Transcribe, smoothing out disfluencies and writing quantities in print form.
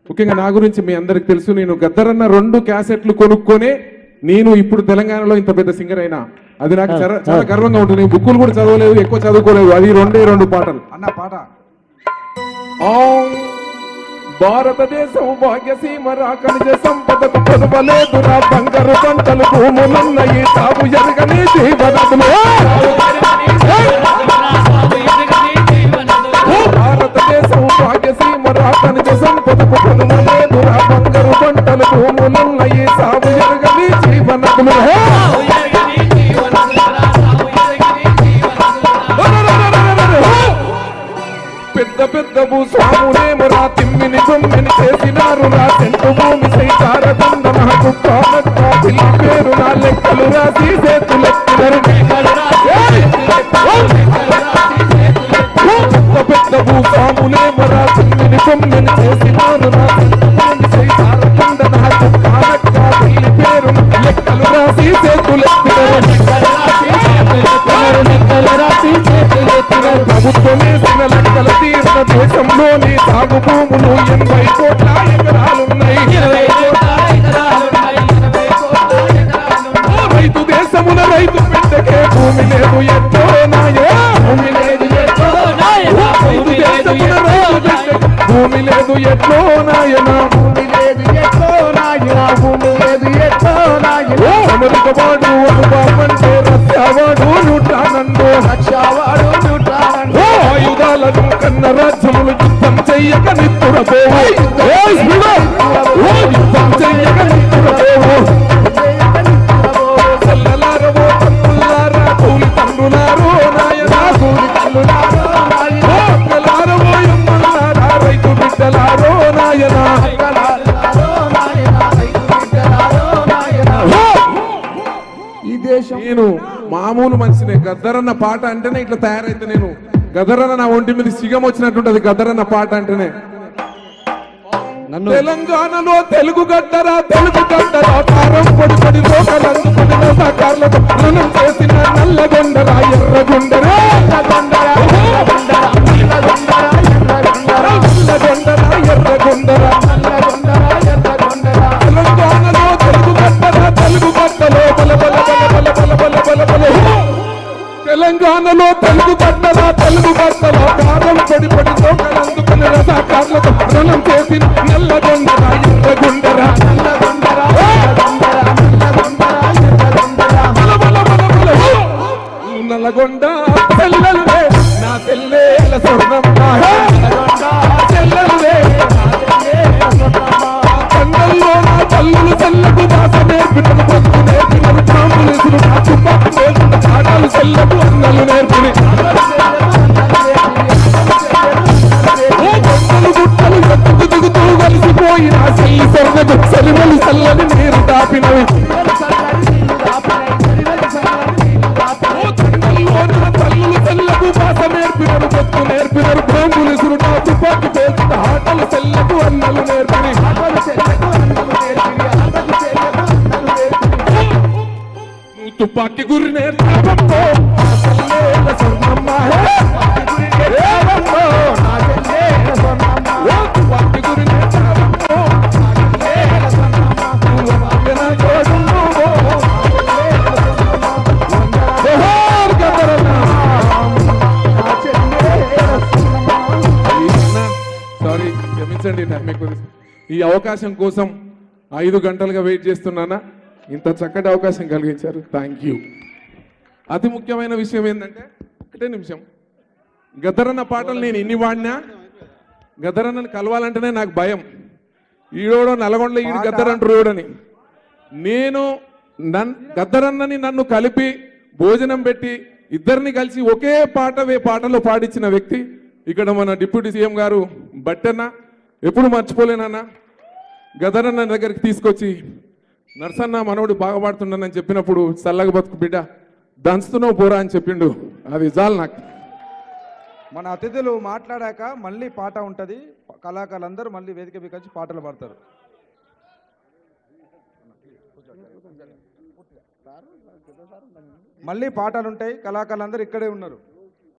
ముఖ్యంగా నా గురించి మీ అందరికి తెలుసు, నేను గద్దరన్న 2 క్యాసెట్లు కొనుక్కొని నేను ఇప్పుడు తెలంగాణలో ఇంత పెద్ద సింగర్ అయినా అది నాకు చాలా గర్వంగా ఉంటుంది. నేను బుక్కులు కూడా చదవలేదు, ఎక్కువ చదువుకోలేదు, అది 2 పాటలు అన్న పాట. భారతదేశం భాగ్యసీమ రాకనిజ సంపదకు కొనువలేదురా బంగారు పంటలు భూములున్నాయి తాము ఎరగని జీవనదులు. భారతదేశం భాగ్యసీమ రాకనిజ సంపదకు కొనువలేదురా బంగారు పంటలు భూములున్నాయి తాము ఎరగని జీవనదులు. పెద్ద పెద్ద భూస్వాములేమో రా తిమ్మిని తొమ్మిని చేసినారు రా చెంటు భూమి సైతారకుండ నాకు పిల్లి పేరు నా లెక్కలు రాసి చేతులెత్తినరు. పెద్ద పెద్ద భూస్వాములేమో రా తిమ్మిని తొమ్మిని చేసినారు రా చెంటు భూమి సైతారకుండ నాకు పిల్లి పేరు నా లెక్కలు రాసి చేతులెత్తినరు. ప్రభుత్వం వేసిన లెక్కల తీరిన దేశంలోని సాగు భూములు 80 కోట్ల ఎకరాలున్నాయి. రైతు దేశమున రైతు బిడ్డకే భూమి లేదు ఎట్టో నాయే, భూమి లేదు ఎట్టో నాయనా, రైతు దేశమున రైతు బిడ్డకే భూమి లేదు ఎట్టో నాయనా, భూమి లేదు ఎట్టో నాయనా, భూమి లేదు ఎట్టో నాయనా. అమెరికవాడు అనుభవంటే రష్యావాడు న్యూట్రానండు, రష్యావాడు న్యూట్రానండు. ఆయుధాలను కన్న రాజ్యములు యుద్ధం చెయ్యక నిత్తురపోవు, యుద్ధం చెయ్యక నిత్తురపోవు. చల్లలారవో తమ్ములారా కూలి తన్నులారో నాయనా, కూలి తన్నులారో నాయనా, అక్కలారవో ఎమ్ములారా రైతు బిడ్డలారో నాయనా. నేను మామూలు మనిషినే, గద్దరన్న పాట అంటేనే ఇట్లా తయారైతే నేను గద్దరన్న నా ఒంటి మీద సిగం వచ్చినట్టుంటది గద్దరన్న పాట అంటేనే. తెలంగాణలో తెలుగు గడ్డరా తెలుగు గడ్డరా కారం పొడి పొడి రోకలందుకుని సహకారులతో రుణం చేసిన నల్లగొండరా ఎర్రగొండరా నల్లగొండరా ఎర్రగొండరా. తెలంగాణలో తెలుగు గడ్డరా తెలుగు గడ్డలో బల బల బల బల బల బల బల బల. తెలంగాణలో తెలుగు గడ్డరా తెలుగు గడ్డలో కారం పొడి పొడి రోకలందుకుని సహకారులతో రుణం చేసిన నల్లగొండరా ఎర్రగొండరా నల్లగొండరా నల్లగొండ చెల్లెలువే నా చెల్లెల స్వర్ణమ్మ, చెల్లెలువే కండల్లో నా తల్లులు చెల్లకు భాష నేర్పినను బతుకు నేర్పినను కాంబులేసులు నా చుప్పకు నేర్పిన పాఠాలు చెల్లకు అన్నలు నేర్పిని. గుట్టలు ఎత్తుకు దిగుతూ కలిసిపోయిన చెల్లి స్వర్ణకు చలిమలి చల్లని నీరు దాపినవి. తల్లులు చెల్లకు భాష నేర్పినరు బతుకు నేర్పినరు కాంబులేసులు నా చుప్పకు పేర్చిన ఆటలు చెల్లకు అన్నలు నేర్పిని. తుపాకి గురి నేర్పో స్వర్ణమ్మ, తుపాకి గురి నేర్పో సారీ క్షమించండి. ఈ అవకాశం కోసం 5 గంటలుగా వెయిట్ చేస్తున్నానా, ఇంత చక్కటి అవకాశం కలిగించారు, థ్యాంక్ యూ. అతి ముఖ్యమైన విషయం ఏంటంటే, ఒకటే నిమిషం, గద్దరన్న పాటలు నేను ఇన్ని వాడినా గద్దరన్నని కలవాలంటేనే నాకు భయం. ఈడోడో నల్గొండలో ఈడు గద్దరంటారు రోడని. నేను గద్దరన్నని నన్ను కలిపి భోజనం పెట్టి ఇద్దరిని కలిసి ఒకే పాటలో పాడించిన వ్యక్తి ఇక్కడ మన డిప్యూటీ సీఎం గారు బట్టన్న. ఎప్పుడు మర్చిపోలేనన్నా, గద్దరన్న దగ్గరికి తీసుకొచ్చి నర్సన్న మనోడు బాగా పాడుతున్నానని చెప్పినప్పుడు చల్లగా బతుకు బిడ్డ దంచుతున్నావు పోరా అని చెప్పిండు, అది చాలు నాకు. మన అతిథులు మాట్లాడాక మళ్ళీ పాట ఉంటుంది, కళాకారులందరూ మళ్ళీ వేదిక మీకొచ్చి పాటలు పాడతారు. మళ్ళీ పాటలు ఉంటాయి, కళాకారులందరూ ఇక్కడే ఉన్నారు.